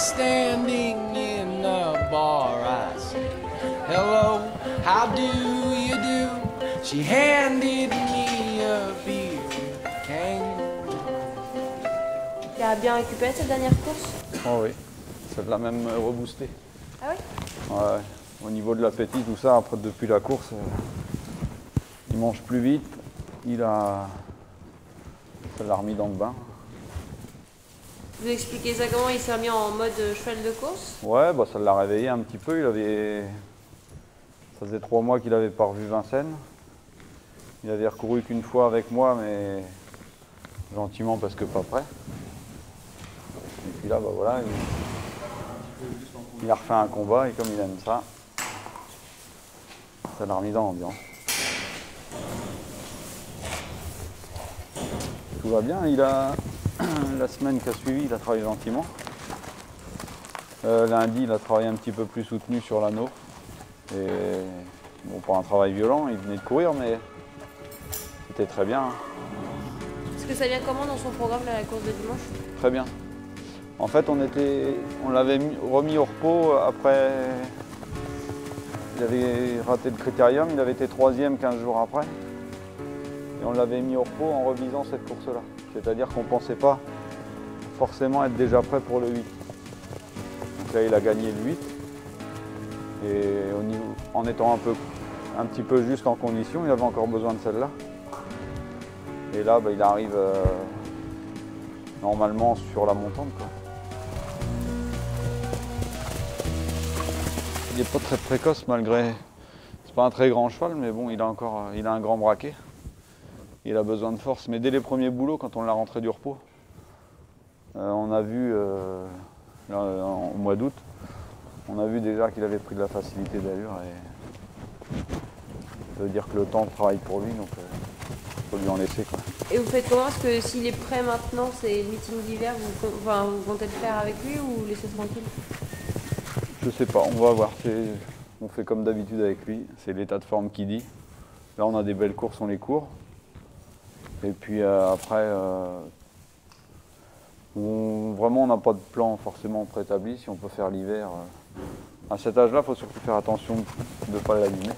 standing in a bar. I said, hello, how do you do? She handed me a beer can. Tu as bien récupéré cette dernière course? Oh oui, ça l'a même reboosté. Ah oui? Ouais, au niveau de l'appétit, tout ça, après depuis la course, il mange plus vite. Ça l'a remis dans le bain. Vous expliquez ça comment? Il s'est remis en mode cheval de course? Ouais, bah ça l'a réveillé un petit peu. Ça faisait 3 mois qu'il n'avait pas revu Vincennes. Il avait recouru qu'une fois avec moi, mais gentiment parce que pas prêt. Et puis là, bah voilà, il a refait un combat et comme il aime ça, ça l'a remis dans l'ambiance. Tout va bien, la semaine qui a suivi, il a travaillé gentiment. Lundi, il a travaillé un petit peu plus soutenu sur l'anneau. Et bon, pas un travail violent, il venait de courir, mais c'était très bien. Est-ce que ça vient comment dans son programme, là, la course de dimanche? Très bien. En fait, on l'avait remis au repos après. Il avait raté le critérium, il avait été 3e 15 jours après. Et on l'avait mis au repos en revisant cette course-là. C'est-à-dire qu'on ne pensait pas forcément être déjà prêt pour le 8. Donc là, il a gagné le 8. Et en étant un petit peu juste en condition, il avait encore besoin de celle-là. Et là, bah, il arrive normalement sur la montante, quoi. Il n'est pas très précoce malgré. C'est pas un très grand cheval, mais bon, il a un grand braquet. Il a besoin de force. Mais dès les premiers boulots, quand on l'a rentré du repos, on a vu là, au mois d'août, on a vu déjà qu'il avait pris de la facilité d'allure. Et ça veut dire que le temps travaille pour lui, donc il faut lui en laisser, quoi. Et vous faites comment? Parce que s'il est prêt maintenant, c'est le meeting d'hiver, vous comptez le faire avec lui ou laisser tranquille? Je sais pas, on va voir. On fait comme d'habitude avec lui, c'est l'état de forme qui dit. Là, on a des belles courses, on les court. Et puis après, vraiment, on n'a pas de plan forcément préétabli. Si on peut faire l'hiver, à cet âge-là, il faut surtout faire attention de ne pas l'abîmer.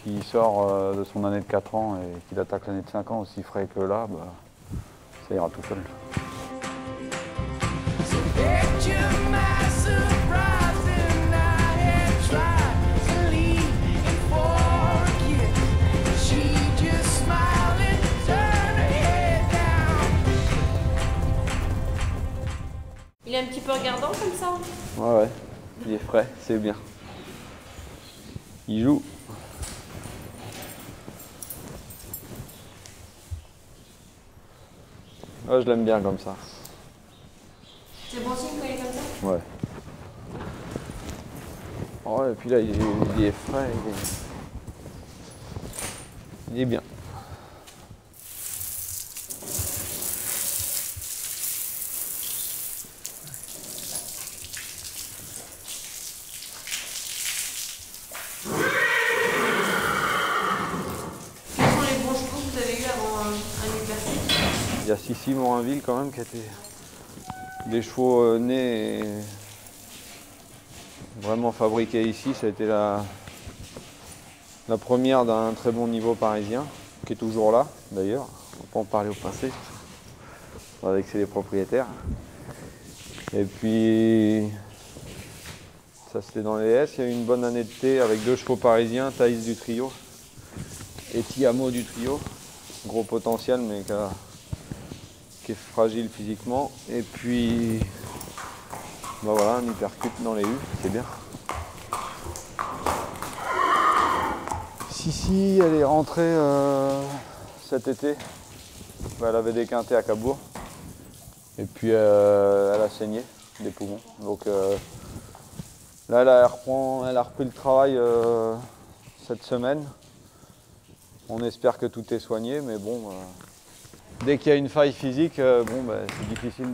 S'il sort de son année de 4 ans et qu'il attaque l'année de 5 ans aussi frais que là, bah, ça ira tout seul. Il est un petit peu regardant comme ça? Ouais, il est frais, c'est bien. Il joue. Ouais, je l'aime bien comme ça. C'est bon signe quand il est comme ça? Ouais. Ouais, et puis là, il est frais, il est bien. Il y a Sissi Morinville quand même qui a été des chevaux nés et vraiment fabriqués ici. Ça a été la première d'un très bon niveau parisien, qui est toujours là d'ailleurs. On peut en parler au passé, avec ses propriétaires. Et puis ça c'était dans les S. Il y a eu une bonne année de thé avec 2 chevaux parisiens, Thaïs du trio et Tiamo du trio. Gros potentiel mais qui est fragile physiquement. Et puis bah voilà, un hypercute dans les U, c'est bien. Sissi, elle est rentrée cet été. Bah, elle avait des quintets à Cabourg. Et puis elle a saigné des poumons. Donc là elle a repris le travail cette semaine. On espère que tout est soigné, mais bon, dès qu'il y a une faille physique, c'est difficile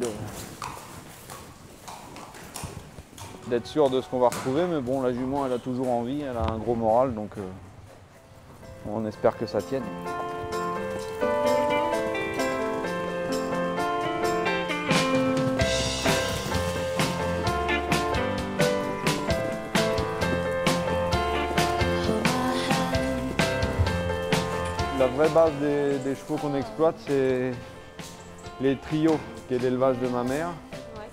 d'être sûr de ce qu'on va retrouver. Mais bon, la jument, elle a toujours envie, elle a un gros moral, donc on espère que ça tienne. vraie base des chevaux qu'on exploite, c'est les trios, qui est l'élevage de ma mère, Ouais.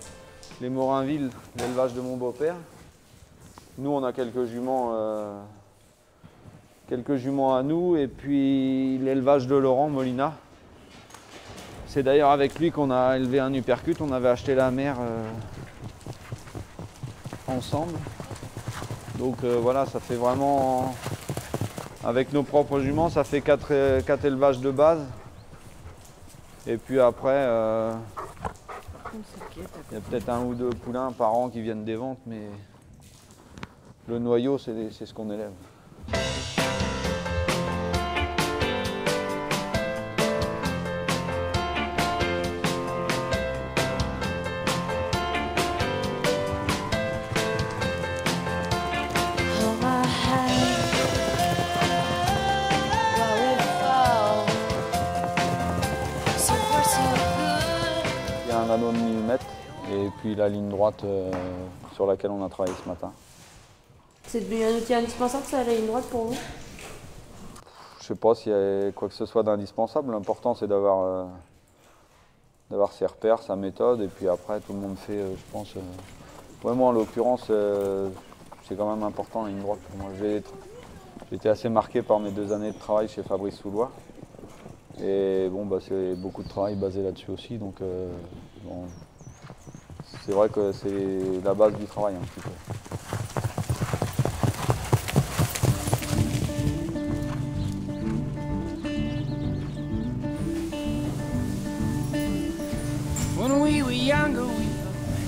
les Morinville, l'élevage de mon beau-père. Nous, on a quelques juments à nous, et puis l'élevage de Laurent Molina. C'est d'ailleurs avec lui qu'on a élevé un uppercut. On avait acheté la mère ensemble. Donc voilà, ça fait vraiment, avec nos propres juments, ça fait 4 élevages de base. Et puis après, il y a peut-être 1 ou 2 poulains par an qui viennent des ventes, mais le noyau, c'est ce qu'on élève. Il y a un anneau de millimètre et puis la ligne droite sur laquelle on a travaillé ce matin. C'est devenu un outil indispensable, ça, la ligne droite pour vous? Je sais pas s'il y a quoi que ce soit d'indispensable. L'important, c'est d'avoir ses repères, sa méthode, et puis après, tout le monde fait, je pense. Ouais, moi, en l'occurrence, c'est quand même important la ligne droite pour moi. J'ai été assez marqué par mes 2 années de travail chez Fabrice Soulois. Et bon, bah, c'est beaucoup de travail basé là-dessus aussi, donc bon, c'est vrai que c'est la base du travail un petit peu. When we were younger,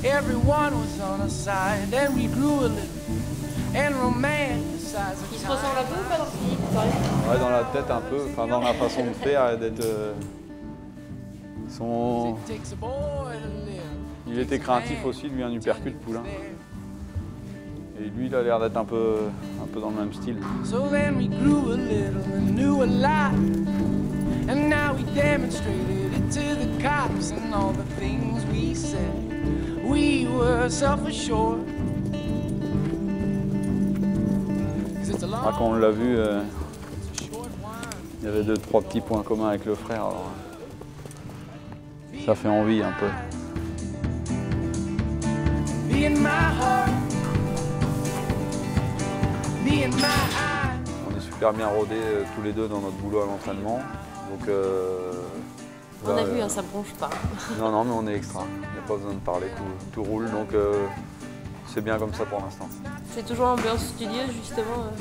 everyone was on our side, and we grew a little and romanticized. Ils se ressemblent un peu ou pas dans ce film, pareil? Ouais, dans la tête un peu, enfin dans la façon de faire et d'être. Il était craintif aussi, lui, un uppercut poulain. Et lui, il a l'air d'être un peu dans le même style. So then we grew a little and knew a lot, and now we demonstrated it to the cops and all the things we said. We were self-assured. Ah, quand on l'a vu, il y avait 2-3 petits points communs avec le frère. Alors, ça fait envie un peu. On est super bien rodés tous les deux dans notre boulot à l'entraînement. Donc, On a vu, hein, ça bronche pas. Non, non, mais on est extra. Il n'y a pas besoin de parler, tout roule. Donc, c'est bien comme ça pour l'instant. C'est toujours ambiance studieuse, justement.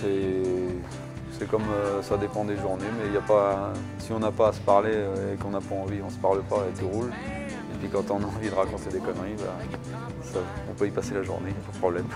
C'est comme ça dépend des journées, mais y a pas, si on n'a pas à se parler et qu'on n'a pas envie, on ne se parle pas et tout roule. Et puis quand on a envie de raconter des conneries, bah, on peut y passer la journée, pas de problème.